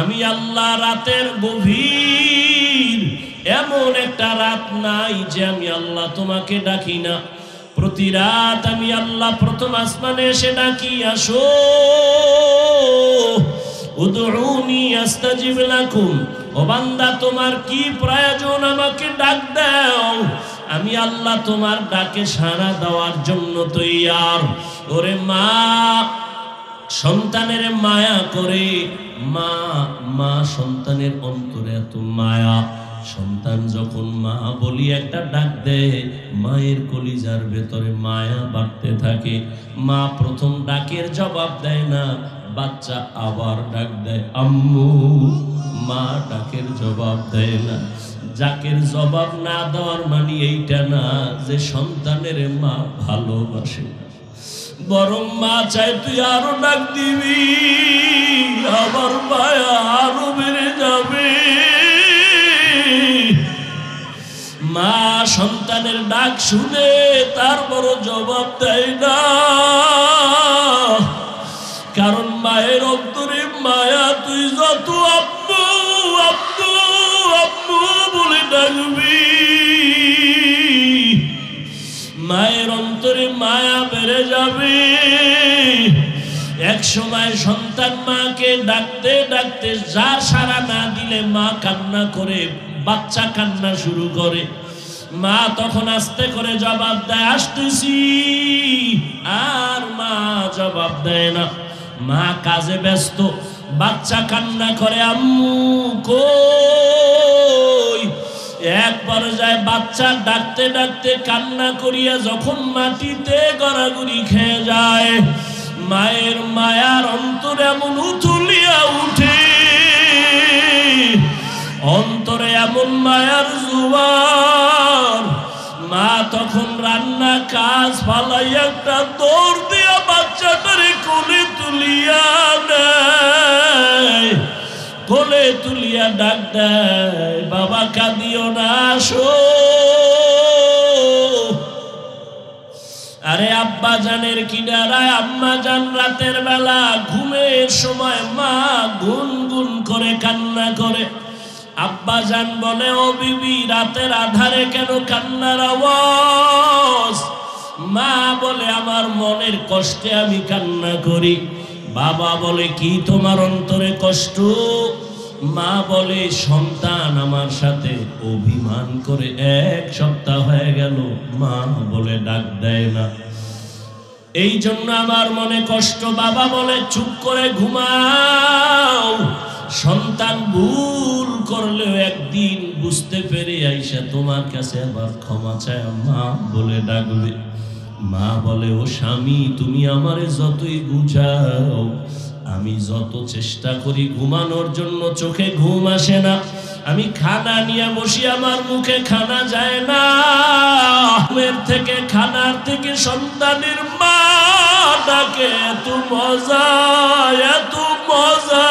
আমি আল্লাহ রাতের গভীর এমন একটা রাত নাই যে আমি আল্লাহ তোমাকে ডাকি না। প্রতি রাত আমি আল্লাহ প্রথম আসমানে এসে ডাকি, আসো উদউনি আস্তাজিব লাকুম। ও বান্দা, তোমার কি প্রয়োজন আমাকে ডাক দাও, আমি আল্লাহ তোমার ডাকে সাড়া দেওয়ার জন্য তৈয়ার। ওরে মা সন্তানের মায়া করে, মা সন্তানের অন্তরে এত মায়া, সন্তান যখন মা বলি একটা ডাক দেয়, মায়ের কলিজার ভেতরে মায়া বাড়তে থাকে। মা প্রথম ডাকের জবাব দেয় না, বাচ্চা আবার ডাক দেয় আম্মু। মা ডাকের জবাব দেয় না। ডাকের জবাব না দেওয়ার মানে এইটা না যে সন্তানের মা ভালোবাসে, বরং মা চায় তুই আরো ডাক দিবি, আমার মায়া আরো বেড়ে যাবে। মা সন্তানের ডাক শুনে তারপরও জবাব দেয় না, কারণ মায়ের অন্তরে মায়া। তুই যত আব্বু আব্বু আব্বু বলে ডাকবি, মায়ের অন্তরে মায়া বেড়ে যাবে। এক সময় সন্তান মাকে ডাকতে ডাকতে যার সাড়া না দিলে মা কান্না করে, বাচ্চা কান্না শুরু করে। মা তখন আস্তে করে জবাব দেয় আসতেছি, আর মা জবাব দেয় না। মা কাজে ব্যস্ত, বাচ্চা কান্না করে আম্মু কই। এক পর্যায়ে বাচ্চা ডাকতে ডাকতে কান্না করিয়া যখন মাটিতে গড়াগড়ি খেয়ে যায়, মায়ের মায়ার অন্তরে এমন উথুলিয়া উঠে, অন্তরে এমন মায়ার জোয়ার। মা তখন রান্না কাজ ফালাই একটা দৌড় দিয়া বাচ্চাটারে কোলে তুলিয়া নেয়, কোলে তুলিয়া ডাক দেয় বাবা কাঁদিও না, আসো। আরে আব্বা জানের কিনারায় আম্মা জান রাতের বেলা ঘুমের সময় মা গুনগুন করে কান্না করে। আব্বা জান বলে ও বিবি রাতের আধারে কেন কান্নার আওয়াজ? মা বলে আমার মনের কষ্টে আমি কান্না করি। বাবা বলে কি তোমার অন্তরে কষ্ট? মা বলে সন্তান আমার সাথে অভিমান করে 1 সপ্তাহ হয়ে গেল, মা বলে ডাক দেয় না, এই জন্য আমার মনে কষ্ট। বাবা বলে চুপ করে ঘুমাও, সন্তান ভুল করলেও একদিন বুঝতে পেরে আইসা তোমার কাছে আবার ক্ষমা চায় মা বলে ডাকবে। মা বলে ও স্বামী তুমি আমারে যতই বুঝাও, আমি যত চেষ্টা করি ঘুমানোর জন্য চোখে ঘুম আসে না। আমি খানা নিয়ে বসি, আমার মুখে খানা যায় না। ঘুমের থেকে খানার থেকে সন্তানের মা ডাকে এত মজা, এত মজা।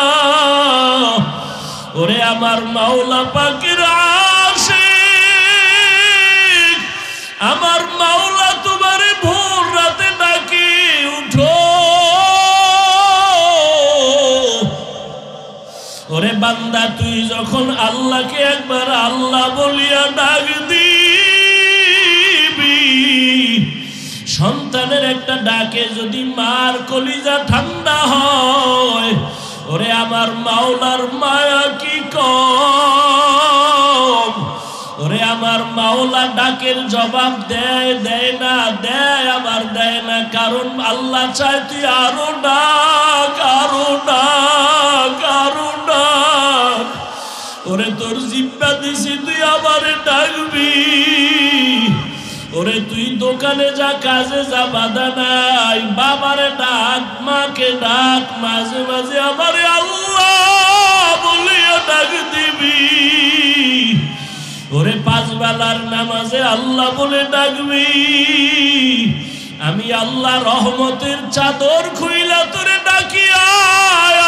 ওরে আমার মাওলা পাকের আশিক, আমার মাওলা তোমারে ভোর রাতে ডাকে উঠো। ওরে বান্দা তুই যখন আল্লাহকে একবার আল্লাহ বলিয়া ডাক দিবি, সন্তানের একটা ডাকে যদি মার কলিজা ঠান্ডা হয়, ওরে আমার মাওলার মায়া কি কম। ওরে আমার মাওলা ডাকের জবাব দেয়, দেয় না, দেয় আবার দেয় না, কারণ আল্লাহ চায় তুই আরো ডাক, আরো ডাক, আরো ডাক। ওরে তোর জিব্বা দিছি তুই আবারে ডাকবি। ওরে তুই দোকানে যা, কাজে যা, বাধা নাই, বাবারে ডাক, মাকে ডাক, মাঝে মাঝে আমারে আল্লাহ বলিয়া ডাক দিবি। ওরে 5 বেলার নামাজে আল্লাহ বলে ডাকবি। আমি আল্লাহ রহমতের চাদর খুইলা তোরে ডাকি আয়।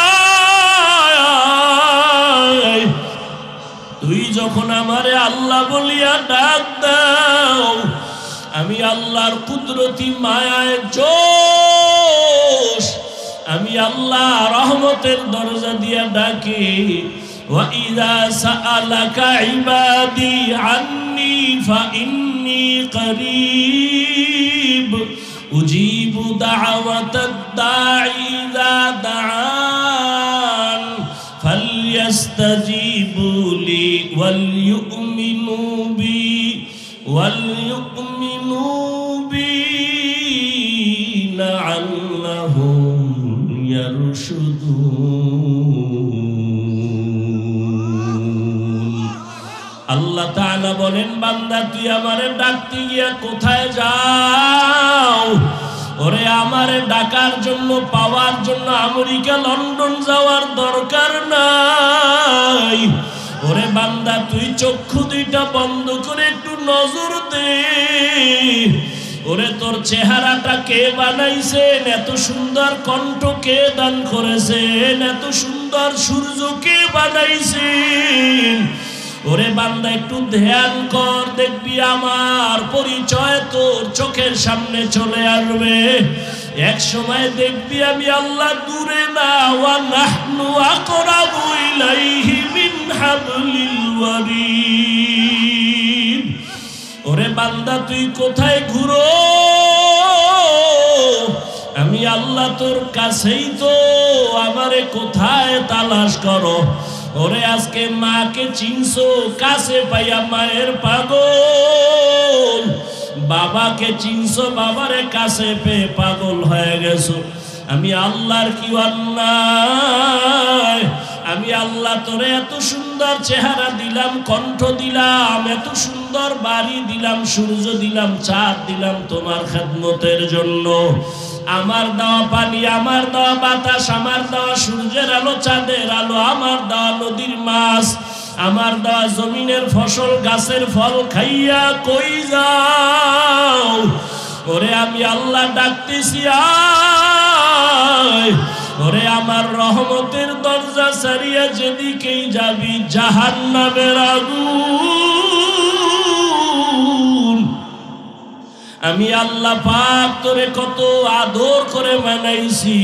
তুই যখন আমারে আল্লাহ বলিয়া ডাক দাও, আমি আল্লাহর কুদরতি মায়ায় জোশ আমি আল্লাহ রহমতের দরজা দিয়া ডাকি ওয়া ইযা সাআলাকা ইবাদি আন্নী ফাইন্নী করিব উজিবু দাওয়াতাদ দাঈ ইযা দাআন ফালইস্তাজিবু লি ওয়াল ইউমিনু বি লাআল্লাহুম ইয়ারশুদুন। আল্লাহ তাআলা বলেন, বান্দা তুই আমারে ডাকতে গিয়া কোথায় যাও? ওরে আমারে ডাকার জন্য, পাওয়ার জন্য আমেরিকা লন্ডন যাওয়ার দরকার নাই। ওরে বান্দা তুই চক্ষু দুইটা বন্ধ করে একটু নজর দে। ওরে তোর চেহারাটা কে বানাইছেন? এত সুন্দর কণ্ঠ কে দান করেছেন? এত সুন্দর সূর্য কে বানাইছেন? ওরে বান্দা একটু ধ্যান কর, দেখবি আমার পরিচয় তোর চোখের সামনে চলে আসবে। এক সময় দেখবি আমি আল্লাহ দূরে না, ওয়া নাহনু আকরাবু ইলাইহি মিন হাবলিল ওয়ারিদ। ওরে বান্দা তুই কোথায় ঘুরো? আমি আল্লাহ তোর কাছেই তো, আমারে কোথায় তালাশ করো? ওরে আজকে মাকে চিনছো, কাছে পাইয়া মায়ের পাগল। বাবাকে চিনছো, বাবারে কাছে পেয়ে পাগল হয়ে গেছো। আমি আল্লাহর কি অন্যায়? আমি আল্লাহ তোরে এত সুন্দর চেহারা দিলাম, কণ্ঠ দিলাম, এত সুন্দর বাড়ি দিলাম, সূর্য দিলাম, চাঁদ দিলাম তোমার খেদমতের জন্য। আমার দেওয়া পানি, আমার দেওয়া বাতাস, আমার দেওয়া সূর্যের আলো, চাঁদের আলো, আমার দেওয়া নদীর মাছ, আমার দেওয়া জমিনের ফসল, গাছের ফল খাইয়া কই যাও? ওরে আমি আল্লাহ ডাকতেছি আয়। ওরে আমার রহমতের দরজা ছাড়িয়া যেদিকেই যাবি জাহান্নামের আগুন। আমি আল্লাহ পাক তোরে কত আদর করে বানাইছি,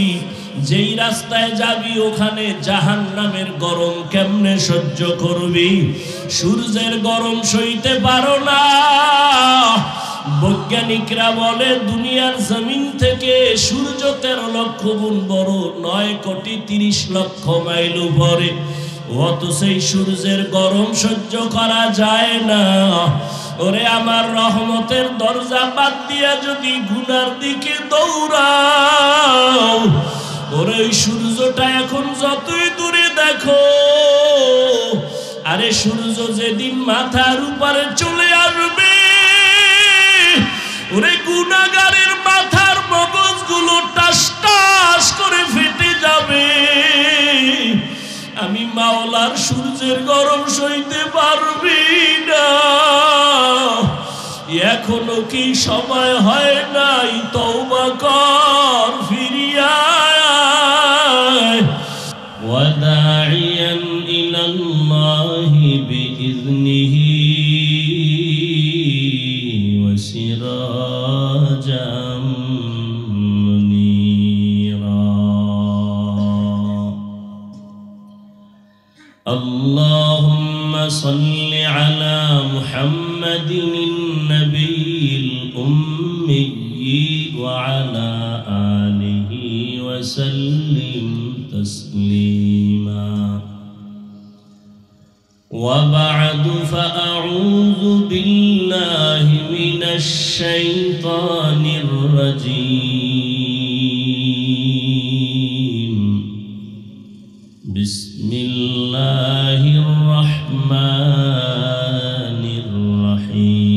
যেই রাস্তায় যাবি ওখানে জাহান্নামের গরম কেমনে সহ্য করবি? সূর্যের গরম সইতে পারো না। বৈজ্ঞানিকরা বলে দুনিয়ার জমিন থেকে সূর্য 13 লক্ষ গুণ বড়, 9,30,00,000 মাইল উপরে। অত সেই সূর্যের গরম সহ্য করা যায় না। ওরে আমার রহমতের দরজা বাদ দিয়া যদি গুনার দিকে দৌড়াও, ওরে ওই সূর্যটা এখন যতই দূরে দেখো, আরে সূর্য যেদিন মাথার উপরে চলে আসবে, ওরে গুনাহগারের মাথার মগজগুলো টাস টাস করে ফেটে যাবে। আমি মাওলার সূর্যের গরম সইতে পারবি না। এখনো কি সময় হয় নাই? তওবা কর, ফিরিয়া আয়। ওয়াদাইয়ান ইলাল্লাহি বিইذনিহি ওয়াসিরাজাম মুনীরা। আল্লাহুম্মা সাল্লি আলা মুহাম্মাদিন النبيل الأمي وعلى آله وسلم تسليما. وبعد فأعوذ بالله من الشيطان الرجيم. بسم الله الرحمن الرحيم.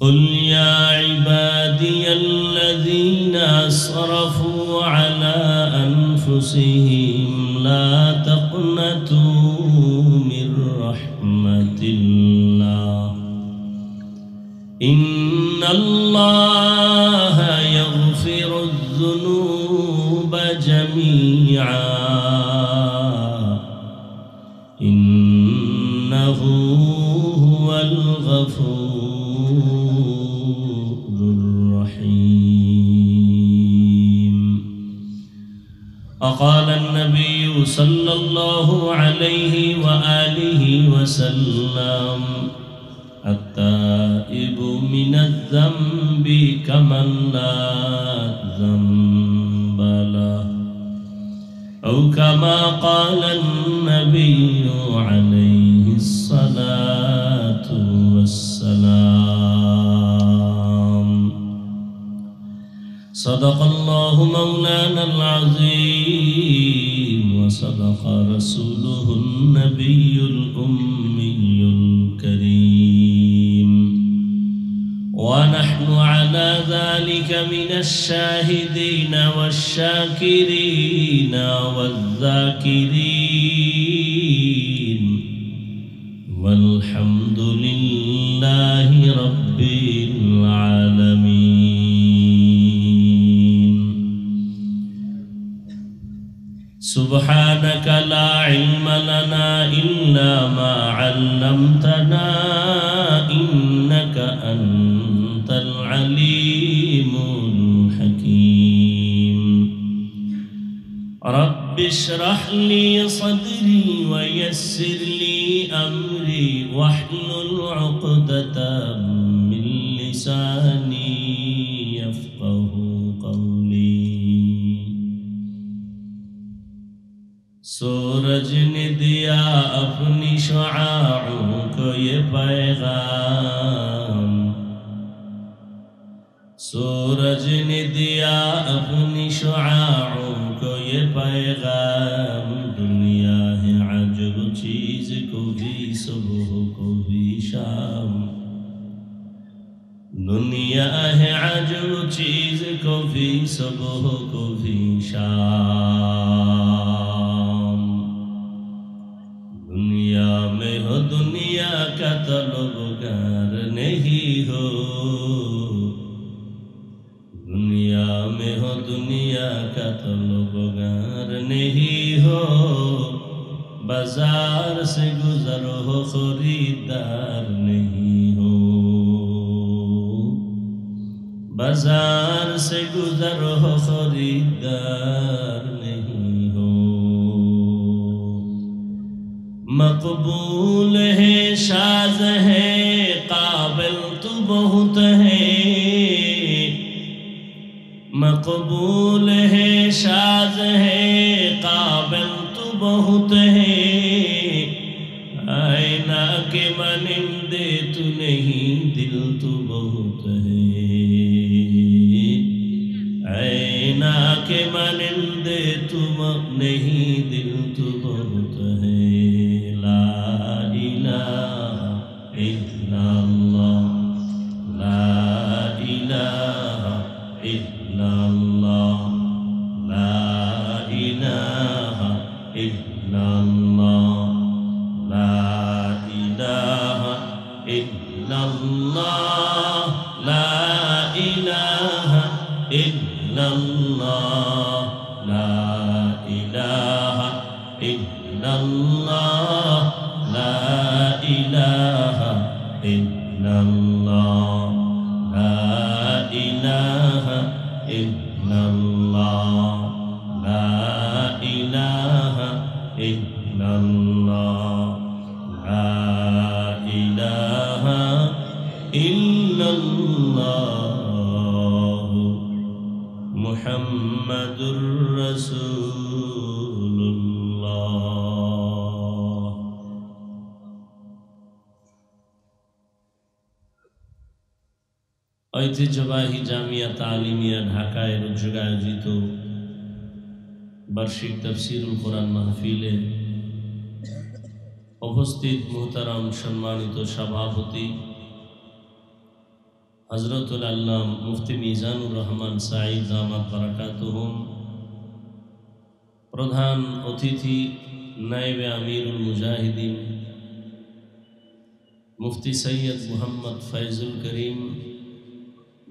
قل يا عبادي الذين أسرفوا على أنفسهم لا تقنطوا من رحمة الله إن الله يغفر الذنوب جميعا إنه هو الغفور فقال النبي صلى الله عليه وآله وسلم التائب من الذنب كمن لا ذنب له أو كما قال النبي عليه الصلاة والسلام. صدق الله مولانا العظيم وصدق رسوله النبي الأمي الكريم، ونحن على ذلك من الشاهدين والشاكرين والذاكرين، والحمد لله رب العالمين. سبحانك لا علم لنا إلا ما علمتنا إنك أنت العليم الحكيم. رب اشرح لي صدري ويسر لي أمري واحلل عقدة من لساني يفقه قولي. सूरज ने दिया अपनी शुआओं को ये पैगाम, सूरज ने दिया अपनी शुआओं को ये पैगाम। दुनिया है अजब चीज, को भी सुबह को भी शाम। दुनिया है अजब चीज, को भी सुबह को भी शाम। दुनिया में हो दुनिया का तलबगार नहीं हो, दुनिया में हो दुनिया का तलबगार नहीं हो। बाजार से गुजर हो खरीदार नहीं हो, बाजार से गुजर हो खरीदार नहीं हो। मकबूल है शाज़ है काबिल तू बहुत है, मकबूल है शाज़ है काबिल तू बहुत है। आईना के मानिंदे तू नहीं दिल तू बहुत है, आईना के मानिंदे तू नहीं दिल तू बहुत है। ला इलाहा इल्लल्लाह, ला इलाहा इल्लल्लाह, ला इलाहा इल्लल्लाह, ला इलाहा इल्लल्लाह, ला इलाहा इल्लल्लाह, ला इलाहा इल्लल्लाह, ला इलाहा इल्लल्लाह, ला इलाहा इल्लल्लाह, ला इलाहा इल्लल्लाह, ला इलाहा इल्लल्लाह मुहम्मदुर रसूलुल्लाह। ঐতিহ্যবাহী জামিয়া তালিমিয়া ঢাকায় রোজগার আয়োজিত বার্ষিক তাফসীরুল কোরআন মাহফিলে উপস্থিত মুহতারাম সম্মানিত সভাপতি হযরতুল আল্লাম মুফতি মিজানুর রহমান সাঈদ দামাত বারাকাতুহুম, প্রধান অতিথি নায়েবে আমিরুল মুজাহিদিন মুফতি সৈয়দ মুহাম্মদ ফয়জুল করিম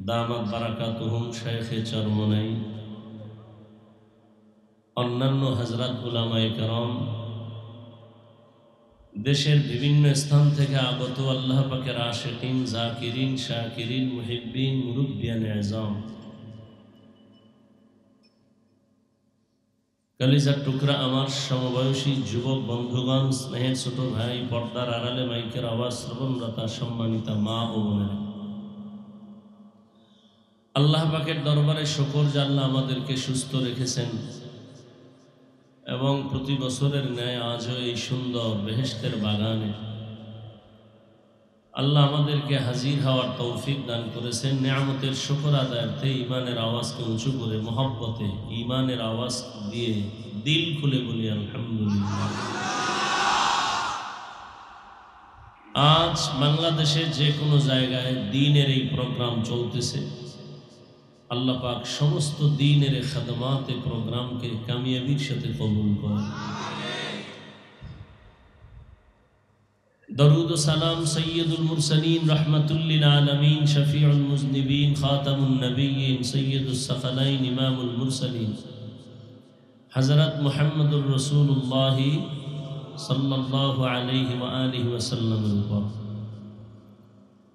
দামাত বারাকাতুহুম শেখে চরমনাই, অন্যান্য হযরত উলামায়ে কেরাম, দেশের বিভিন্ন স্থান থেকে আগত আল্লাহ পাকের আশিকিন, জাকিরিন, শাকিরিন, মুহিব্বিন, মুরব্বিয়ান আযম, কলিজার টুকরা আমার সমবয়সী যুবক বন্ধুগণ, স্নেহের ছোট ভাই, পর্দার আড়ালে মাইকের আওয়াজ শ্রবণরতা সম্মানিতা মা ও বোনেরা, আল্লাহ পাকের দরবারে শুকর যে আল্লাহ আমাদেরকে সুস্থ রেখেছেন এবং প্রতি বছরের ন্যায় আজও এই সুন্দর বেহেশতের বাগানে আল্লাহ আমাদেরকে হাজির হওয়ার তৌফিক দান করেছেন। নিয়ামতের শুকর আদায়ার্থে ইমানের আওয়াজকে উঁচু করে মহব্বতে ইমানের আওয়াজ দিয়ে দিল খুলে বলি আলহামদুলিল্লাহ। আজ বাংলাদেশে যে কোনো জায়গায় দ্বীনের এই প্রোগ্রাম চলতেছে। আল্লাহ পাক সমস্ত দ্বীনের খাদমাতে প্রোগ্রামকে কামিয়াবির সাথে কবুল করেন। দরুদ ও সালাম সৈয়দুল মুরসালিন রহমাতুল্লিল আলামিন শফিউল মুজনিবিন খাতামুন নবিয়্যিন সৈয়দুস সাকালাইন ইমামুল মুরসালিন হযরত মুহাম্মদুর রাসূলুল্লাহ সাল্লাল্লাহু আলাইহি ওয়া আলিহি ওয়াসাল্লামের উপর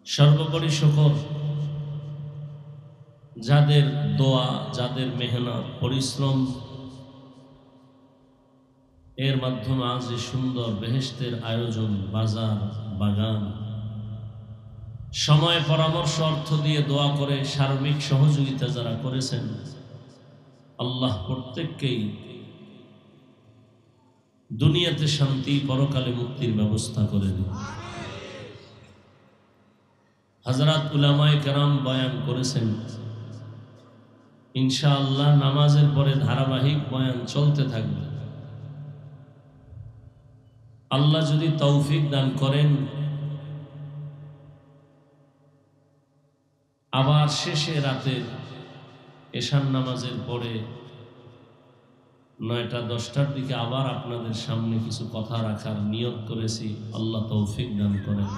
সর্বোপরি শুকর, যাদের দোয়া, যাদের মেহনত, পরিশ্রম এর মাধ্যমে আজ এই সুন্দর বেহেশতের আয়োজন, বাজার, বাগান, সময়, পরামর্শ, অর্থ দিয়ে দোয়া করে সার্বিক সহযোগিতা যারা করেছেন, আল্লাহ প্রত্যেককেই দুনিয়াতে শান্তি, পরকালে মুক্তির ব্যবস্থা করে দিন। হযরত উলামায়ে কেরাম বয়ান করেছেন, ইনশাআল্লাহ নামাজের পরে ধারাবাহিক বয়ান চলতে থাকবে। আল্লাহ যদি তৌফিক দান করেন, আবার শেষে রাতের এশার নামাজের পরে 9টা-10টার দিকে আবার আপনাদের সামনে কিছু কথা রাখার নিয়ত করেছি। আল্লাহ তৌফিক দান করেন।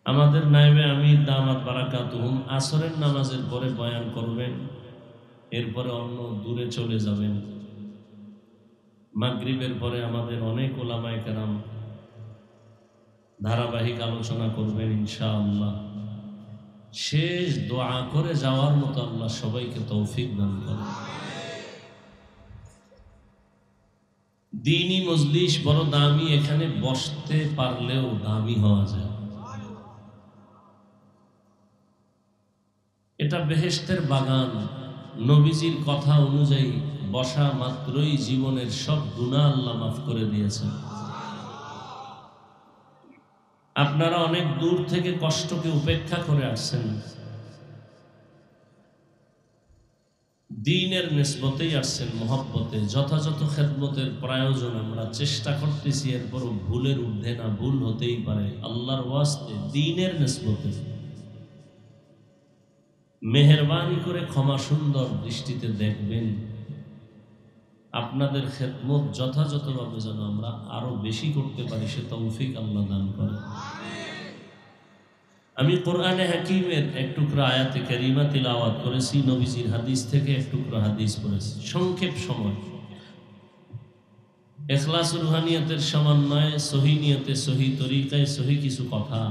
আমাদের নায়েবে আমির দামাত বারাকাতুহুম আসরের নামাজের পরে বয়ান করবেন, এরপরে অন্য দূরে চলে যাবেন। মাগরিবের পরে আমাদের অনেক ওলামায়ে কেরাম ধারাবাহিক আলোচনা করবেন ইনশাআল্লাহ। শেষ দোয়া করে যাওয়ার মতো আল্লাহ সবাইকে তৌফিক দান করেন। দ্বীনি মজলিস বড় দামি, এখানে বসতে পারলেও দামি হওয়া যায়। এটা বেহেশতের বাগান। নবীজির কথা অনুযায়ী বসা মাত্রই জীবনের সব গুনাহ আল্লাহ মাফ করে দিয়েছেন। আপনারা অনেক দূর থেকে কষ্টকে উপেক্ষা করে আসছেন, দ্বীনের নিসবতেই আসছেন, মহব্বতে যথাযথ খেদমতের প্রয়োজন আমরা চেষ্টা করতেছি, এরপরও ভুলের ঊর্ধ্বে না, ভুল হতেই পারে। আল্লাহর ওয়াস্তে দ্বীনের নিসবতে মেহেরবানি করে ক্ষমা সুন্দর দৃষ্টিতে দেখবেন। আপনাদের খেদমত যথাযথভাবে যেন আমরা আরো বেশি করতে পারি, সে তৌফিক আল্লাহ দান করেন। আমি কোরআনে হাকিমের এক টুকরা আয়াতে কারিমা তিলাওয়াত করেছি, নবীজির হাদিস থেকে এক টুকরা হাদিস পড়েছি। সংক্ষেপ সময়, ইখলাস রুহানিয়তের সমন্বয়ে সহি নিয়তে, সহি তরিকায়, সহি কিছু কথা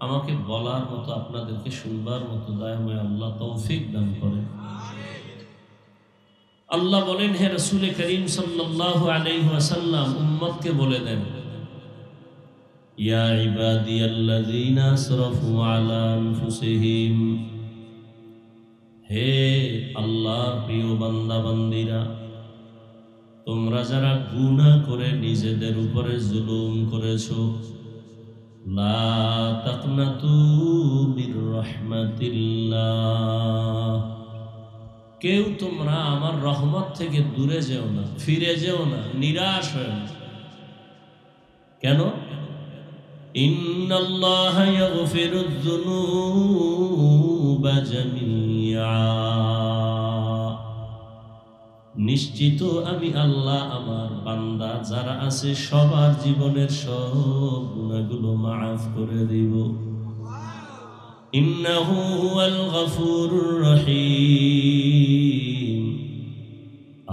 আমাকে বলার মতো, আপনাদেরকে শুনবার মতো দয়াময় আল্লাহ তৌফিক দান করেন। আল্লাহ বলেন, হে রাসূল করিম সাল্লাল্লাহু আলাইহি ওয়াসাল্লাম উম্মতকে বলে দেন, ইয়া ইবাদিয়াল্লাযীনা আসরাফু আলা আনফুসিহিম, হে আল্লাহর প্রিয় বান্দা বান্দীরা, তোমরা যারা গুনাহ করে নিজেদের উপরে জুলুম করেছো, লা তাকনাতু মির রাহমাতিল্লাহ, কেউ তোমরা আমার রহমত থেকে দূরে যেও না, ফিরে যেও না, নিরাশ হয় না। কেন? ইন্নাল্লাহা ইয়াগফিরুয যুনুবা জামিআ, নিশ্চিত আমি আল্লাহ আমার বান্দা যারা আছে সবার জীবনের সব গুনাহগুলো মাফ করে দিব। ইন্নাহু হুয়াল গফুরুর রহিম,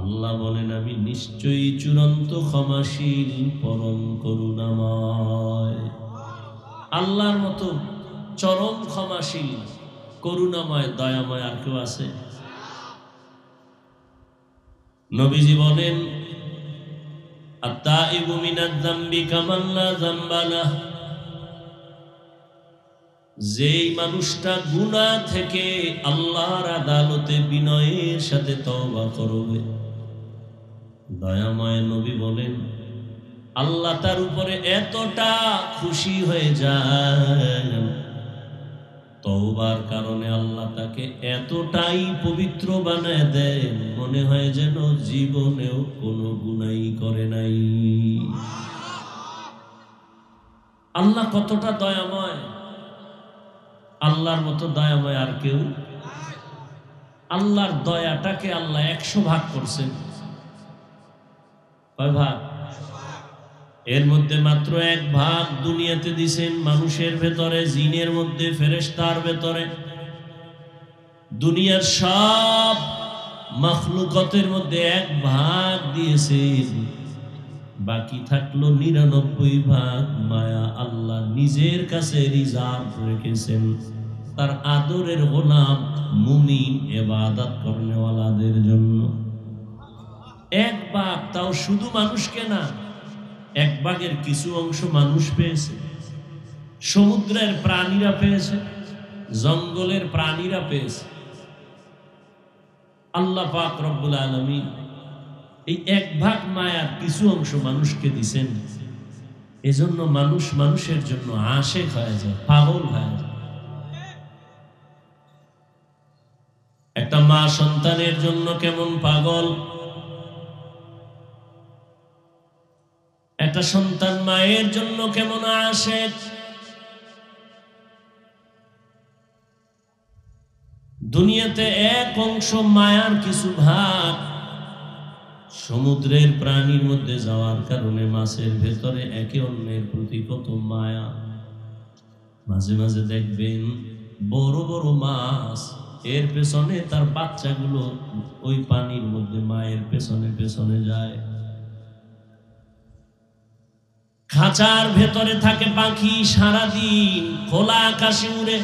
আল্লাহ বলেন আমি নিশ্চয়ই চূড়ান্ত ক্ষমাশীল, পরম করুণাময়। আল্লাহর মতো চরম ক্ষমাশীল, করুণাময়, দয়াময় আর কেউ আছে? নবীজি বলেন, আত-তাইবু মিনাজ যামবি কামান লা যামবা লাহ। যেই মানুষটা গুনাহ থেকে আল্লাহর আদালতে বিনয়ের সাথে তওবা করবে, দয়াময় নবী বলেন আল্লাহ তার উপরে এতটা খুশি হয়ে যায়, তওবার কারণে আল্লাহ তাকে এতটাই পবিত্র বানায় দেন, মনে হয় যেন জীবনেও কোনো গুনাহ করে নাই। আল্লাহ কতটা দয়াময়! আল্লাহর মতো দয়াময় আর কেউ? আল্লাহর দয়াটাকে আল্লাহ 100 ভাগ করছেন। কয় ভাগ? এর মধ্যে মাত্র 1 ভাগ দুনিয়াতে দিছেন মানুষের ভেতরে, জিনের মধ্যে, ফেরেশতার ভেতরে। দুনিয়ার সব মাখলুকাতের মধ্যে 1 ভাগ দিয়েছেন, বাকি থাকলো 99 ভাগ মায়া আল্লাহ নিজের কাছে রিজার্ভ রেখেছেন তার আদরের গোলাম মুমিন ইবাদত করনেওয়ালাদের জন্য। 1 ভাগ, তাও শুধু মানুষকে না, 1 ভাগের কিছু অংশ মানুষ পেয়েছে, সমুদ্রের প্রাণীরা পেয়েছে, জঙ্গলের প্রাণীরা পেয়েছে। আল্লাহ পাক রব্বুল আলামিন এই 1 ভাগ মায়ার কিছু অংশ মানুষকে দিছেন। এজন্য মানুষ মানুষের জন্য আশিক হয়ে যায়, পাগল হয়ে যায়। একটা মা সন্তানের জন্য কেমন পাগল, একটা সন্তান মায়ের জন্য কেমন আশিক। দুনিয়াতে 1 অংশ মায়ার কিছু ভাগ সমুদ্রের প্রাণীর মধ্যে যাওয়ার কারণে মাছের ভেতরে একে অন্যের প্রতি কত মায়া। মাঝে মাঝে দেখবেন বড় বড় মাছ, এর পেছনে তার বাচ্চাগুলো ওই পানির মধ্যে মায়ের পেছনে পেছনে যায়। খাঁচার ভেতরে থাকে পাখি, সারাদিন খোলা আকাশে উড়ে,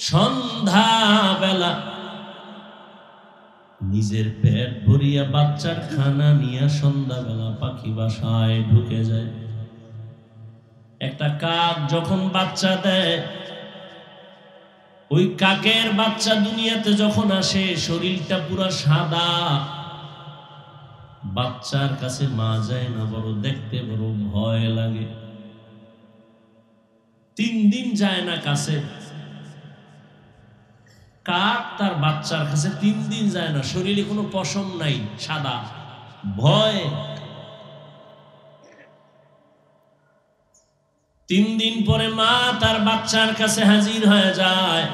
সন্ধ্যা বেলা নিজের পেট ভরিয়া বাচ্চার খানা নিয়ে সন্ধ্যাবেলা পাখি বাসায় ঢুকে যায়। একটা কাক যখন বাচ্চা দেয়, ওই কাকের বাচ্চা দুনিয়াতে যখন আসে শরীরটা পুরো সাদা, বাচ্চার কাছে মা যায় না, বড় দেখতে বড় ভয় লাগে। 3 দিন যায় না কাছে, কাক তার বাচ্চার কাছে 3 দিন যায় না, শরীরে কোনো পশম নাই, সাদা, ভয়। 3 দিন পরে মা তার বাচ্চার কাছে হাজির হয়ে যায়।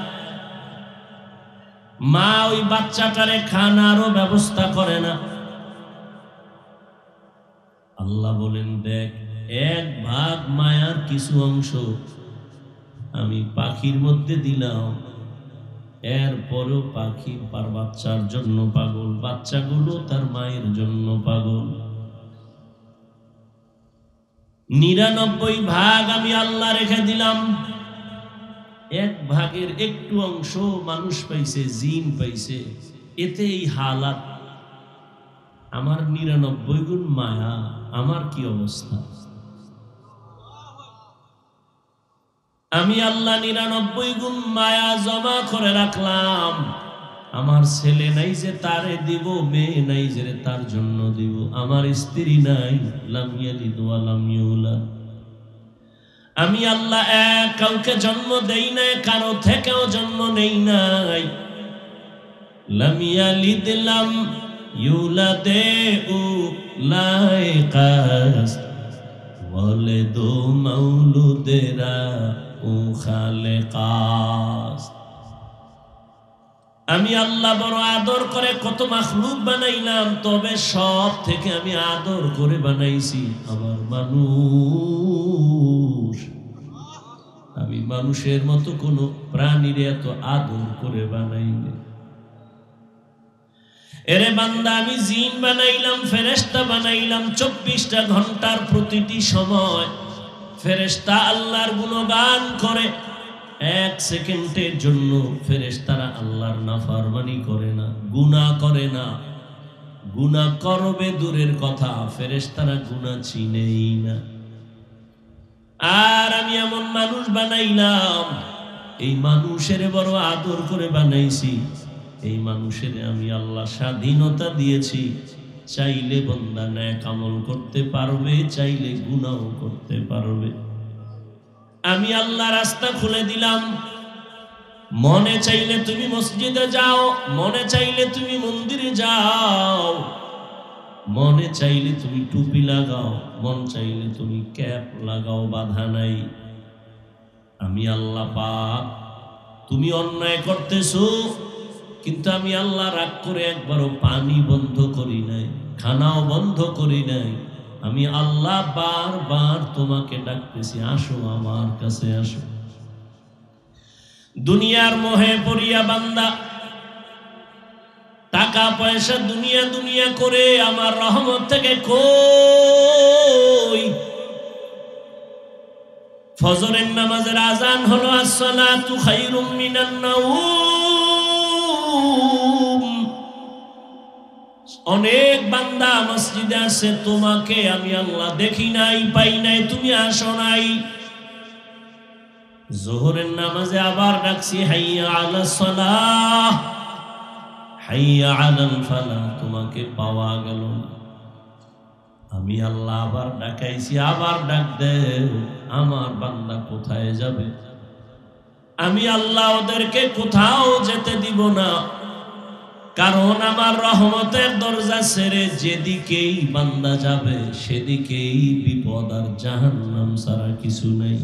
মা ওই বাচ্চাটারে খানারও ব্যবস্থা করে না। আল্লাহ বলেন, দেখ 1 ভাগ মায়ার কিছু অংশ আমি পাখির মধ্যে দিলাম, এরপরেও পাখি তার বাচ্চার জন্য পাগল, বাচ্চাগুলো তার মায়ের জন্য পাগল। 99 ভাগ আমি আল্লাহ রেখে দিলাম, 1 ভাগের একটু অংশ মানুষ পাইছে, জিন পাইছে, এতে এই হালাত। আমার 99 গুণ মায়া, আমার কি অবস্থা? আমি আল্লাহ 99 গুণ মায়া জমা করে রাখলাম। আমার ছেলে নাই যে তারে দিব, মেয়ে নাই যে তার জন্য দিব, আমার স্ত্রী নাই, লাম ইয়ালিদ ওয়া লাম ইউলাদ। আমি আল্লাহ কাউকে জন্ম দেই নাই, কারো থেকেও জন্ম নেই নাই। লাম ইয়ালিদ লাম ইউলাদে উলাইকাস ওয়ালিদু মাউলুদেরা ও খালেকাস। আমি আল্লাহ বড় আদর করে কত মাখলুক বানাইলাম, তবে সব থেকে আমি আদর করে বানাইছি আমার মানুষ। আমি মানুষের মতো কোনো প্রাণীর এত আদর করে বানাইনি। এরে বান্দা, আমি জিন বানাইলাম, ফেরেশতা বানাইলাম। 24টা ঘন্টার প্রতিটি সময় ফেরেশতা আল্লাহর গুণগান করে। 1 সেকেন্ডের জন্য ফেরেশতারা আল্লাহর নাফরমানি করে না, গুনাহ করে না, গুনাহ করবে দূরের কথা, ফেরেশতারা গুনাহ চিনেই না। আর আমি এমন মানুষ বানাইলাম, এই মানুষের বড় আদর করে বানাইছি। এই মানুষের আমি আল্লাহ স্বাধীনতা দিয়েছি, চাইলে বান্দা নেক আমল করতে পারবে, চাইলে গুনাহ করতে পারবে। আমি আল্লাহ রাস্তা খুলে দিলাম। মনে চাইলে তুমি মসজিদে যাও, মনে চাইলে তুমি মন্দিরে যাও, মনে চাইলে তুমি টুপি লাগাও, মন চাইলে তুমি ক্যাপ লাগাও, বাধা নাই। আমি আল্লাহ পাক, তুমি অন্যায় করতেছো, কিন্তু আমি আল্লাহ রাগ করে একবারও পানি বন্ধ করি নাই, খানাও বন্ধ করি নাই। আমি আল্লাহ বারবার তোমাকে ডাকতেছি, আসো আমার কাছে আসো। দুনিয়ার মোহে পড়িয়া বান্দা টাকা পয়সা দুনিয়া দুনিয়া করে আমার রহমত থেকে কই। ফজরের নামাজের আজান হলো, আসসালাতু খায়রুম মিনান নাওম। অনেক বান্দা মসজিদে আসে, তোমাকে আমি আল্লাহ দেখি নাই, পাই নাই, তুমি আসো নাই। যোহরের নামাজে আবার ডাকছি, হাইয়া আলাস সালাহ, হাইয়া আলাল ফালাহ, তোমাকে পাওয়া গেল না। আমি আল্লাহ আবার ডাকাইছি, আবার ডাক দেও, আমার বান্দা কোথায় যাবে? আমি আল্লাহ ওদেরকে কোথাও যেতে দিব না, কারণ আমার রহমতের দরজা ছেড়ে যেদিকেই বান্দা যাবে সেদিকেই বিপদ আর জাহান্নাম ছাড়া কিছু নেই।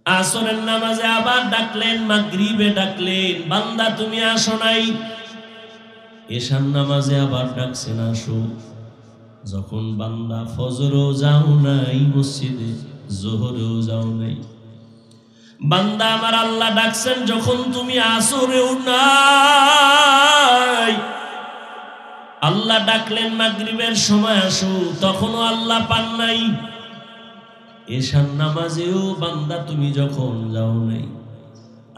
আসরের নামাজে আবার ডাকলেন, মাগরিবে ডাকলেন, বান্দা তুমি আসো নাই। এশার নামাজে আবার ডাকছেন, আসো। যখন বান্দা ফজরেও যাও নাই মসজিদে, যোহরেও যাও নাই, বান্দা আমার আল্লাহ ডাকছেন যখন তুমি আসরেও নাই। আল্লাহ ডাকলেন মাগরিবের সময় আসো, তখনও আল্লাহ পান নাই। এশার নামাজেও বান্দা তুমি যখন যাও নাই,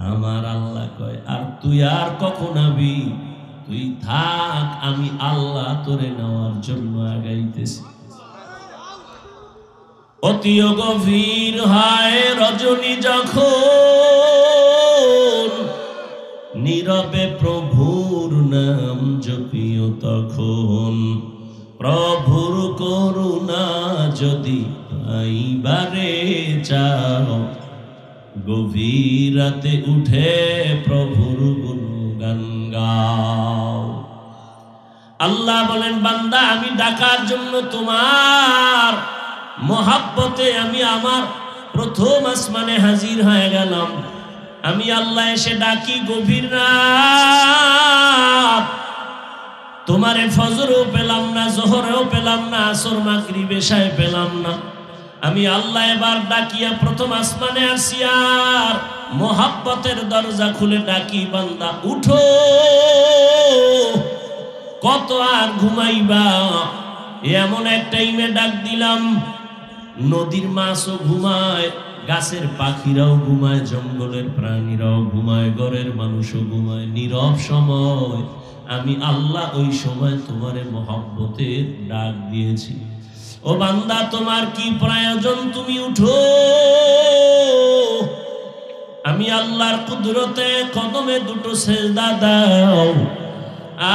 আমার আল্লাহ কয় আর তুই আর কখন আবি? তুই থাক, আমি আল্লাহ তোরে নেওয়ার জন্য আগাইতেছি। অতি গভীর হয় রজনী যখন, নীরবে প্রভুর নাম জপিও তখন। প্রভুর করুণা যদি পাইবারে চাও, গভীর রাতে উঠে প্রভুর গুণগান গাও। আল্লাহ বলেন, বান্দা আমি ডাকার জন্য তোমার মহাব্বতে আমি আমার প্রথম আসমানে হাজির হয়ে গেলাম। আমি আল্লাহ এসে ডাকি গভীর রাত, তোমারে ফজরেও পেলাম না, যোহরেও পেলাম না, আসর মাগরিব এশায় পেলাম না। আমি আল্লাহ এবার ডাকিয়া প্রথম আসমানে আসি, আর মোহাব্বতের দরজা খুলে ডাকি, বান্দা উঠো, কত আর ঘুমাইবা? এমন এক টাইমে ডাক দিলাম, নদীর মাছও ঘুমায়, গাছের পাখিরাও ঘুমায়, জঙ্গলের প্রাণীরাও ঘুমায়, ঘরের মানুষও ঘুমায়। নীরব সময় আমি আল্লাহ ওই সময় তোমারে মহব্বতের ডাক দিয়েছি। ও বান্দা, তোমার কি প্রয়োজন? তুমি উঠো। আমি আল্লাহর কুদরতে কদমে দুটো সেজদা দাও,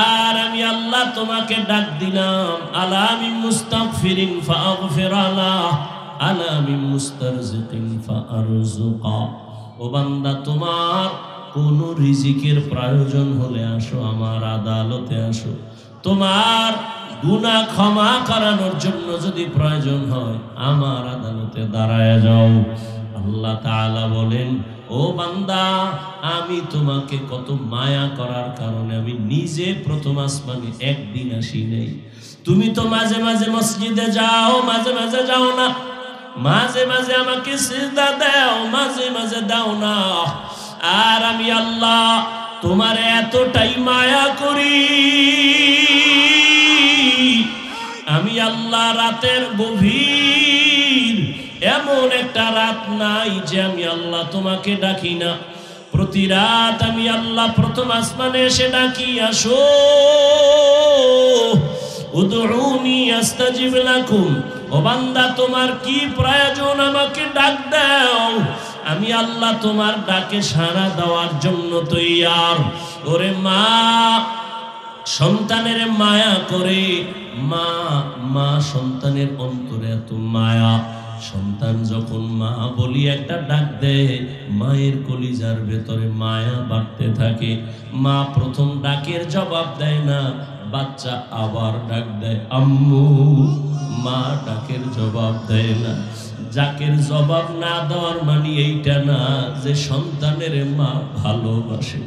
আর আমি আল্লাহ তোমাকে ডাক দিলাম, আলা মিন মুস্তাগফিরিন ফাগফির আলাহ, আলা মিন মুস্তারজিকিন ফারজুকা। ও বান্দা, তোমার কোন রিজিকের প্রয়োজন হলে আসো, আমার আদালতে আসো। তোমার গুনাহ ক্ষমা করানোর জন্য যদি প্রয়োজন হয়, আমার আদালতে দাঁড়ায় যাও। আল্লাহ তাআলা বলেন, ও বান্দা, আমি তোমাকে কত মায়া করার কারণে আমি নিজে প্রথম আসমানে একদিন আসি নাই। তুমি তো মাঝে মাঝে মসজিদে যাও, মাঝে মাঝে যাও না, মাঝে মাঝে আমাকে সিজদা দাও, মাঝে মাঝে দাও না। আর আমি আল্লাহ তোমার এতটাই মায়া করি, আমি আল্লাহ রাতের গভীর এমন একটা রাত নাই যে আমি আল্লাহ তোমাকে ডাকি না। প্রতি রাত আমি আল্লাহ প্রথম আসমানে এসে ডাকি, আসো উদউনি আস্তাজিব লাকুম, ও বান্দা তোমার কি প্রয়োজন আমাকে ডাক দাও, আমি আল্লাহ তোমার ডাকে সাড়া দেওয়ার জন্য তৈয়ার। ওরে মা সন্তানের মায়া করে, মা সন্তানের অন্তরে এত মায়া, সন্তান যখন মা বলি একটা ডাক দেয় মায়ের কলিজার ভেতরে মায়া বাড়তে থাকে। মা প্রথম ডাকের জবাব দেয় না, বাচ্চা আবার ডাক দেয় আম্মু, মা ডাকের জবাব দেয় না। ডাকের জবাব না দেওয়ার মানে এইটা না যে সন্তানের মা ভালোবাসে,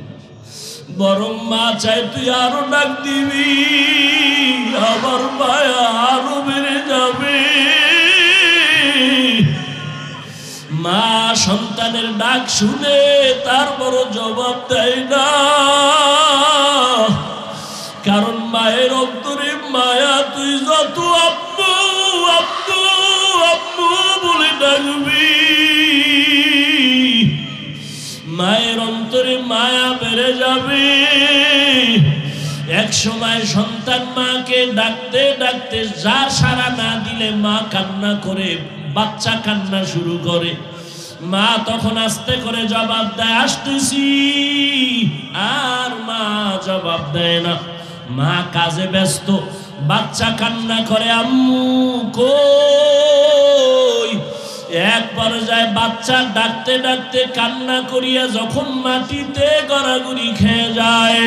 বরং মা চায় তুই আরো ডাক দিবি, আবার মায়া আরো বেড়ে যাবে। মা সন্তানের ডাক শুনে তারপর জবাব দেয় না, কারণ মায়ের অন্তরে মায়া। তুই যত আব্বু আব্বু আব্বু বলে ডাকবি, মায়ের অন্তরে মায়া বেড়ে যাবে। এক সময় সন্তান মাকে ডাকতে ডাকতে যা সাড়া না দিলে মা কান্না করে, বাচ্চা কান্না শুরু করে। মা তখন আস্তে করে জবাব দেয় আসতেছি, আর মা জবাব দেয় না। মা কাজে ব্যস্ত, বাচ্চা কান্না করে আম্মু কই। এক পর্যায়ে বাচ্চা ডাকতে ডাকতে কান্না করিয়া যখন মাটিতে গড়াগড়ি খেয়ে যায়,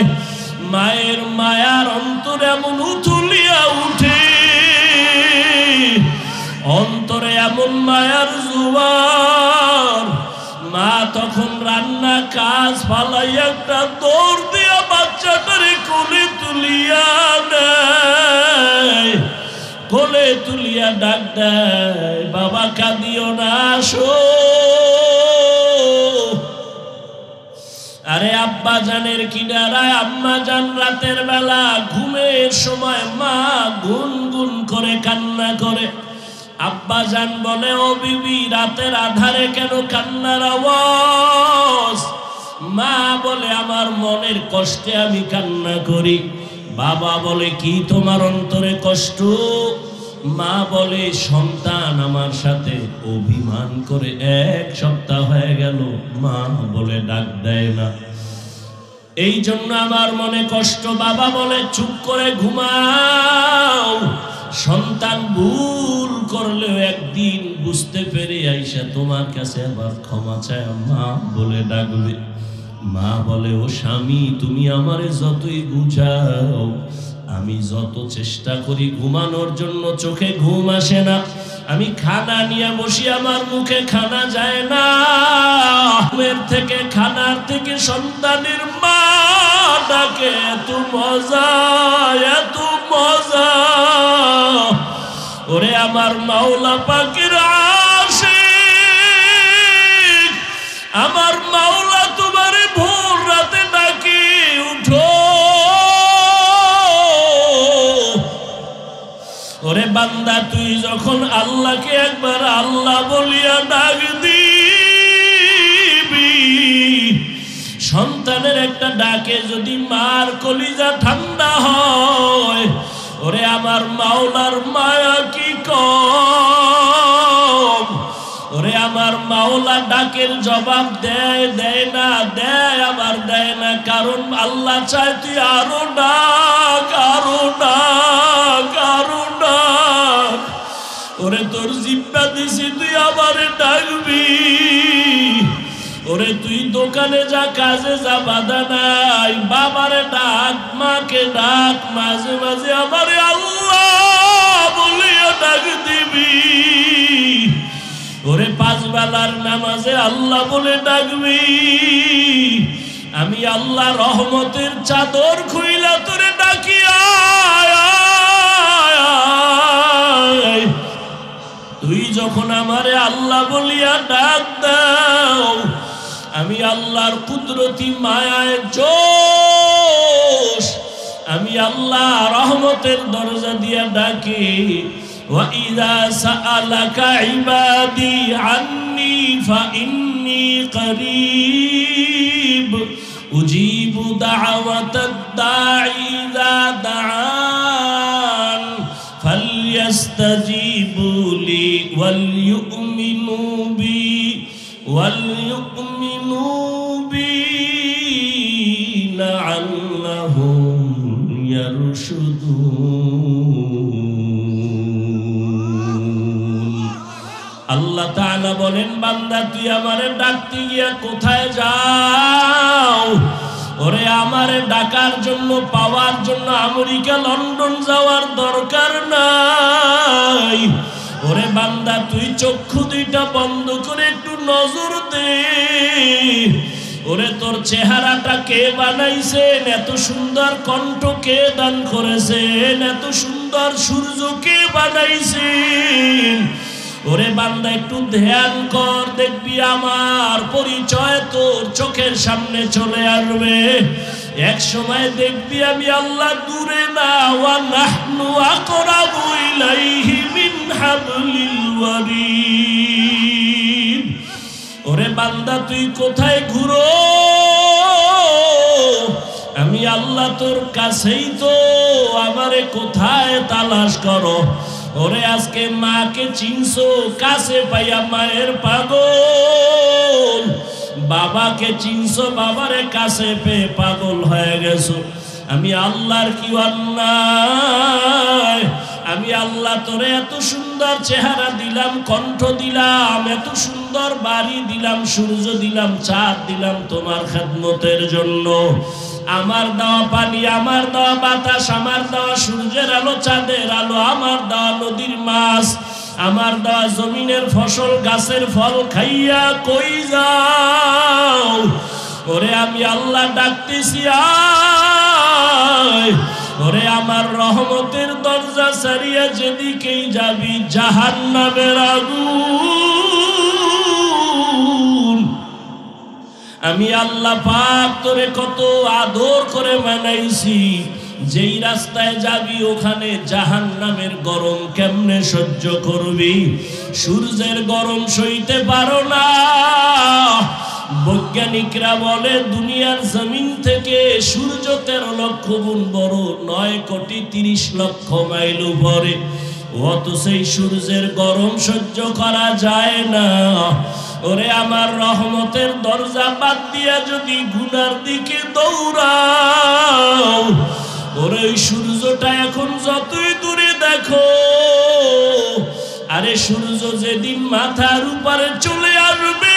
মায়ের মায়ার অন্তরে এমন উথুলিয়া উঠে, অন্তরে এমন মায়ার জোয়ার। মা তখন রান্না কাজ ফালাই একটা দৌড় দিয়া বাচ্চাটারে কোলে তুলিয়া নেয়, কোলে তুলিয়া ডাক দেয় বাবা কাঁদিও না, আসো। আরে আব্বা জানের কিনারায় আম্মা জান রাতের বেলা ঘুমের সময় মা গুনগুন করে কান্না করে। আব্বা জান বলে ও বিবি রাতের আধারে কেন কান্নার আওয়াজ? মা বলে আমার মনের কষ্টে আমি কান্না করি। বাবা বলে কি তোমার অন্তরে কষ্ট? মা বলে সন্তান আমার সাথে অভিমান করে 1 সপ্তাহ হয়ে গেল, মা বলে ডাক দেয় না, এই জন্য আমার মনে কষ্ট। বাবা বলে চুপ করে ঘুমাও, সন্তান ভুল করলেও একদিন বুঝতে পেরে আইসা তোমার কাছে আবার ক্ষমা চায়, মা বলে ডাকবে। মা বলে ও স্বামী তুমি আমারে যতই বুঝাও, আমি যত চেষ্টা করি ঘুমানোর জন্য চোখে ঘুম আসে না। আমি খানা নিয়ে বসি, আমার মুখে খানা যায় না। ঘুমের থেকে খানার থেকে সন্তানের মা ডাকে এত মজা, এত মজা। ওরে আমার মাওলা পাকের আশিক, আমার মাওলা তোমারে ভোর রাতে ডাকে উঠো। ওরে বান্দা তুই যখন আল্লাহকে একবার আল্লাহ বলিয়া ডাক দিবি, সন্তানের একটা ডাকে যদি মার কলিজা ঠান্ডা হয়, ওরে আমার মাওলার মায়া কি কম। ওরে আমার মাওলা ডাকের জবাব দেয়, দেয় না, দেয় আবার দেয় না, কারণ আল্লাহ চায় তুই আরো ডাক, আরো ডাক, আরো ডাক। ওরে তোর জিব্বা দিছি তুই আবার ডাকবি। ওরে তুই দোকানে যা, কাজে যা, বাধা নাই, বাবারে ডাক, মাকে ডাক, মাঝে মাঝে আমারে আল্লাহ বলিয়া ডাক দিবি। ওরে 5 বেলার নামাজে আল্লাহ বলে ডাকবি। আমি আল্লাহ রহমতের চাদর খুইলা তোরে ডাকি আয়। তুই যখন আমারে আল্লাহ বলিয়া ডাক দাও, আমি আল্লাহর কুদরতি মায়ায় জোশ, আমি আল্লাহ রহমতের দরজা দিয়া ডাকি। وَإِذَا سَأَلَكَ عِبَادِي عَنِّي فَإِنِّي قَرِيبٌ উজিবু দাওয়াতাদ দাঈ ইযা দাআন ফালইস্তাজিবু লি ওয়াল ইউমিনু বি লাআল্লাহুম ইয়ারশুদুন। আল্লাহ তাআলা বলেন, বান্দা তুই আমারে ডাকতে গিয়া কোথায় যাও? ওরে আমারে ডাকার জন্য, পাওয়ার জন্য আমেরিকা লন্ডন যাওয়ার দরকার নাই। ওরে বান্দা তুই চক্ষু দুইটা বন্ধ করে একটু নজর দে। ওরে তোর চেহারাটা কে বানাইছেন? এত সুন্দর কণ্ঠ কে দান করেছেন? এত সুন্দর সূর্য কে বানাইছেন? ওরে বান্দা একটু ধ্যান কর, দেখবি আমার পরিচয় তোর চোখের সামনে চলে আসবে। এক সময় দেখবি আমি আল্লাহ দূরে না, ওয়া নাহনু আকরাবু ইলাইহি মিন হাবলিল ওয়ারিদ। ওরে বান্দা তুই কোথায় ঘুরো? আমি আল্লাহ তোর কাছেই তো, আমারে কোথায় তালাশ করো? ওরে আজকে মাকে চিনছো, কাছে পাইয়া মায়ের পাগল। বাবাকে চিনছো, বাবারে কাছে পেয়ে পাগল হয়ে গেছো। আমি আল্লাহর কি অন্যায়? আমি আল্লাহ তোরে এত সুন্দর চেহারা দিলাম, কণ্ঠ দিলাম, এত সুন্দর বাড়ি দিলাম, সূর্য দিলাম, চাঁদ দিলাম তোমার খেদমতের জন্য। আমার দেওয়া পানি, আমার দেওয়া বাতাস, আমার দেওয়া সূর্যের আলো, চাঁদের আলো, আমার দেওয়া নদীর মাছ, আমার দেওয়া জমিনের ফসল, গাছের ফল খাইয়া কই যাও? ওরে আমি আল্লাহ ডাকতেছি, আয়। ওরে আমার রহমতের দরজা ছাড়িয়া যেদিকেই যাবি জাহান্নামের আগুন। আমি আল্লাহ পাক তোরে কত আদর করে বানাইছি, যেই রাস্তায় যাবি ওখানে জাহান্নামের গরম কেমনে সহ্য করবি? সূর্যের গরম সইতে পারো না। বৈজ্ঞানিকরা বলে দুনিয়ার জমিন থেকে সূর্য 13 লক্ষ গুণ বড়, 9,30,00,000 মাইল উপরে। অত সেই সূর্যের গরম সহ্য করা যায় না। ওরে আমার রহমতের দরজা বাদ দিয়া যদি গুনার দিকে দৌড়াও, ওরে ওই সূর্যটা এখন যতই দূরে দেখো, আরে সূর্য যেদিন মাথার উপরে চলে আসবে,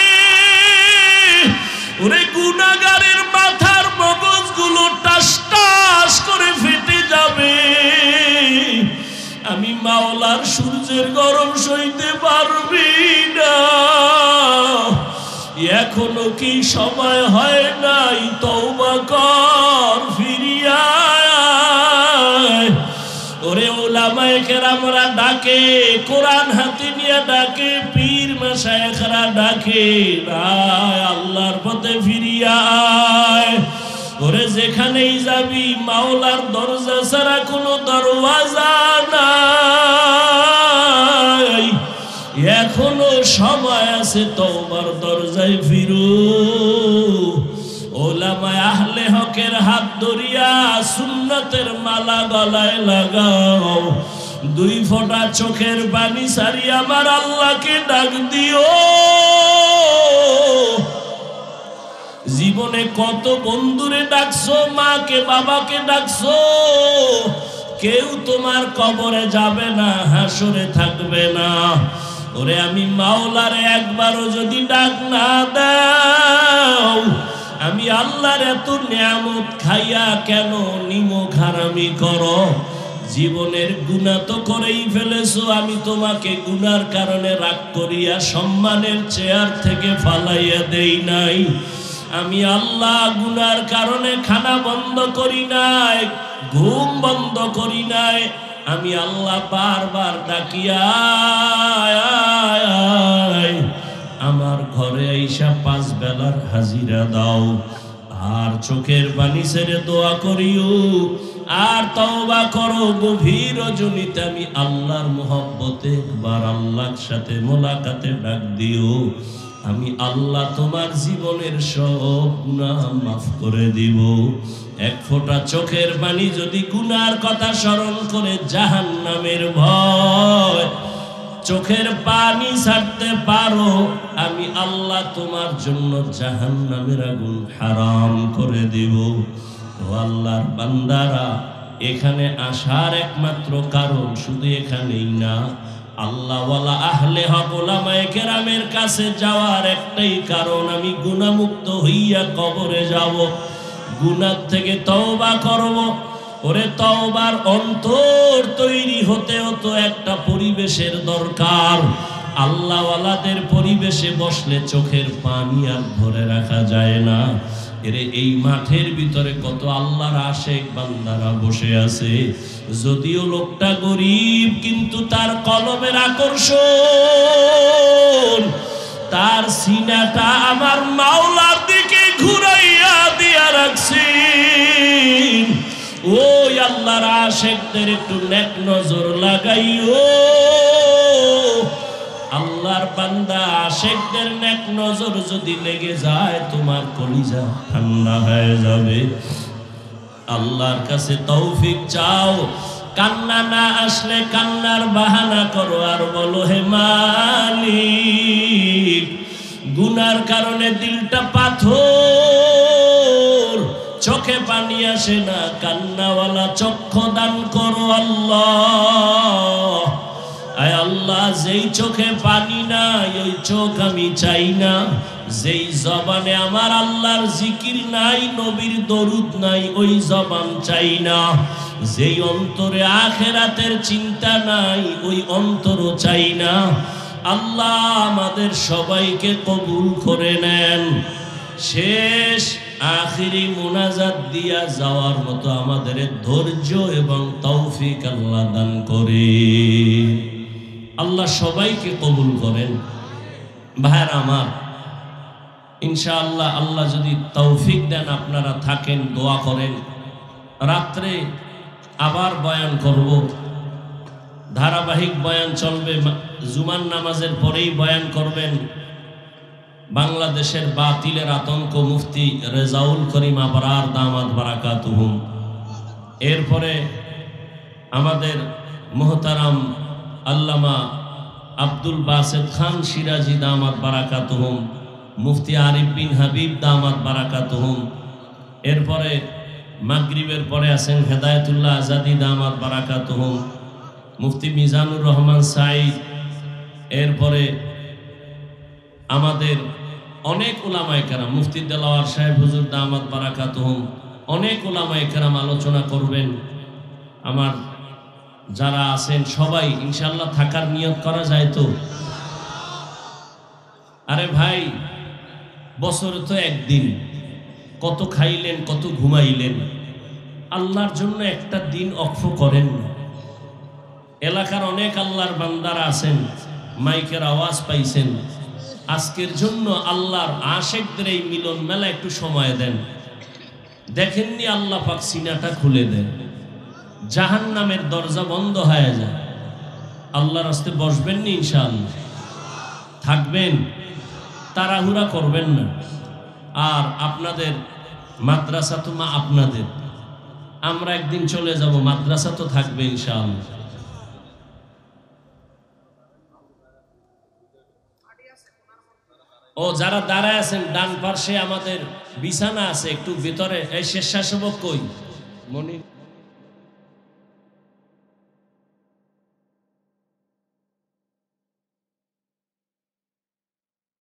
ওরে গুনাহগারের মাথার মগজগুলো টাস টাস করে ফেটে যাবে। আমি মাওলার সূর্যের গরম সইতে পারবি না। এখনো কি সময় হয় নাই? তওবা কর, ফিরিয়া আয়। ওরে ওলামায়ে কেরামরা ডাকে, কোরআন হাতে নিয়ে ডাকে, পীর মাশায়েখরা ডাকে, আয় আল্লাহর পথে ফিরিয়া আয়। ওরে যেখানেই যাবি মাওলার দরজা ছাড়া কোনো দরওয়াজা নাই। এখনো সময় আছে, তওবার দরজায় ফিরো। ওলামায়ে আহলে হকের হাত ধরিয়া সুন্নতের মালা গলায় লাগাও। 2 ফোঁটা চোখের পানি ছাড়িয়ে আমার আল্লাহকে ডাক দিও। জীবনে কত বন্ধুরে ডাকছো, মাকে বাবাকে ডাকছো, কেউ তোমার কবরে যাবে না, হাসরে থাকবে না। ওরে আমি মাওলার একবারও যদি ডাক না দাও, আমি আল্লাহর এত নিয়ামত খাইয়া কেন নিমক হারামি করো? জীবনের গুনাহ তো করেই ফেলেছো, আমি তোমাকে গুনার কারণে রাগ করিয়া সম্মানের চেয়ার থেকে ফালাইয়া দেই নাই। আমি আল্লাহ গুনার কারণে খানা বন্ধ করি নাই, ঘুম বন্ধ করি নাই। আমি আল্লাহ বারবার ডাকিয়া আমার ঘরে আইসা 5 বেলার হাজিরা দাও। আর চোখের পানি ছেড়ে দোয়া করিও, আর তওবা করো। গভীর রজনীতে আমি আল্লাহর মোহব্বতে একবার আল্লাহর সাথে মোলাকাতে ডাক দিও। আমি আল্লাহ তোমার জীবনের সব গুনাহ মাফ করে দিব। এক ফোঁটা চোখের পানি যদি গুনার কথা স্মরণ করে জাহান্নামের ভয় চোখের পানি ছাড়তে পারো, আমি আল্লাহ তোমার জন্য জাহান্নামের আগুন হারাম করে দিব। ও আল্লাহর বান্দারা, এখানে আসার একমাত্র কারণ শুধু এখানেই না, আল্লাহওয়ালা আহলে হক ওলামায়ে কেরামের কাছে যাওয়ার একটাই কারণ, আমি গুনাহমুক্ত হইয়া কবরে যাব, গুনাহ থেকে তওবা করব। ওরে তওবার অন্তর তৈরি হতে হতো একটা পরিবেশের দরকার। আল্লাহওয়ালাদের পরিবেশে বসলে চোখের পানি আর ধরে রাখা যায় না। এরে এই মাঠের ভিতরে কত আল্লাহর আশেক বান্দারা বসে আছে, যদিও লোকটা গরিব কিন্তু তার কলবের আকর্ষণ, তার সিনাটা আমার মাওলার দিকে ঘুরাইয়া দিয়া রাখছি। ওই আল্লাহর আশেকদের একটু নেক নজর লাগাইও। আল্লাহর বান্দা আশেকদের নেক নজর যদি লেগে যায়, তোমার কলিজা ঠান্ডা হয়ে যাবে। আল্লাহর কাছে তৌফিক চাও, কান্না না আসলে কান্নার বাহানা করো আর বলো, হে মালিক, গুনার কারণে দিলটা পাথর, চোখে পানি আসে না, কান্নাওয়ালা চক্ষু দান করো আল্লাহ। আয় আল্লাহ, যেই চোখে পানি নাই ওই চোখ আমি চাই না, যেই জবানে আমার আল্লাহর জিকির নাই, নবীর দরুদ নাই, ওই জবান চাই না, যেই অন্তরে আখিরাতের চিন্তা নাই ওই অন্তরও চাই না। আল্লাহ আমাদের সবাইকে কবুল করে নেন। শেষ আখিরি মুনাজাত দিয়া যাওয়ার মতো আমাদের ধৈর্য এবং তৌফিক আল্লাহ দান করে। আল্লাহ সবাইকে কবুল করেন। ভাইরা আমার, ইনশাআল্লাহ আল্লাহ যদি তৌফিক দেন, আপনারা থাকেন, দোয়া করেন। রাত্রে আবার বয়ান করব, ধারাবাহিক বয়ান চলবে, জুমার নামাজের পরেই বয়ান করবেন। বাংলাদেশের বাতিলের আতঙ্ক মুফতি রেজাউল করিম আবরার দামাত বারাকাতুহুম। এরপরে আমাদের মুহতারাম আল্লামা আব্দুল বাসেত খান সিরাজি দামাত বারাকাতুহুম, মুফতি আরিফ বিন হাবিব দামাত বারাকাতুহুম। এরপরে মাগরিবের পরে আছেন হেদায়েতুল্লাহ আজাদি দামাত বারাকাতুহুম, মুফতি মিজানুর রহমান সাইদ। এরপরে আমাদের অনেক উলামায়ে কেরাম, মুফতি দেলাওয়ার সাহেব হুজুর দামাত বারাকাতুহুম, অনেক উলামায়ে কেরাম আলোচনা করবেন। আমার যারা আছেন সবাই ইনশাআল্লাহ থাকার নিয়ত করা যায় তো? আরে ভাই, বছরে তো একদিন, কত খাইলেন, কত ঘুমাইলেন, আল্লাহর জন্য একটা দিন অক্ষ করেন না। এলাকার অনেক আল্লাহর বান্দারা আছেন, মাইকের আওয়াজ পাইছেন, আজকের জন্য আল্লাহর আশেকদের এই মিলন মেলা একটু সময় দেন। দেখেননি আল্লাহ পাক সিনাটা খুলে দেন, জাহান্নামের দরজা বন্ধ হয়ে যায়। আল্লাহর রাস্তে বসবেননি ইনশাআল্লাহ, থাকবেন, তাড়াহুড়া করবেন না। আর আপনাদের মাদ্রাসা তো আপনাদের, আমরা একদিন চলে যাব, মাদ্রাসা তো থাকবে ইনশাআল্লাহ। ও যারা দাঁড়ায় আছেন ডান পাশে আমাদের বিছানা আছে, একটু ভিতরে। এই স্বেচ্ছাসেবক কই মনি?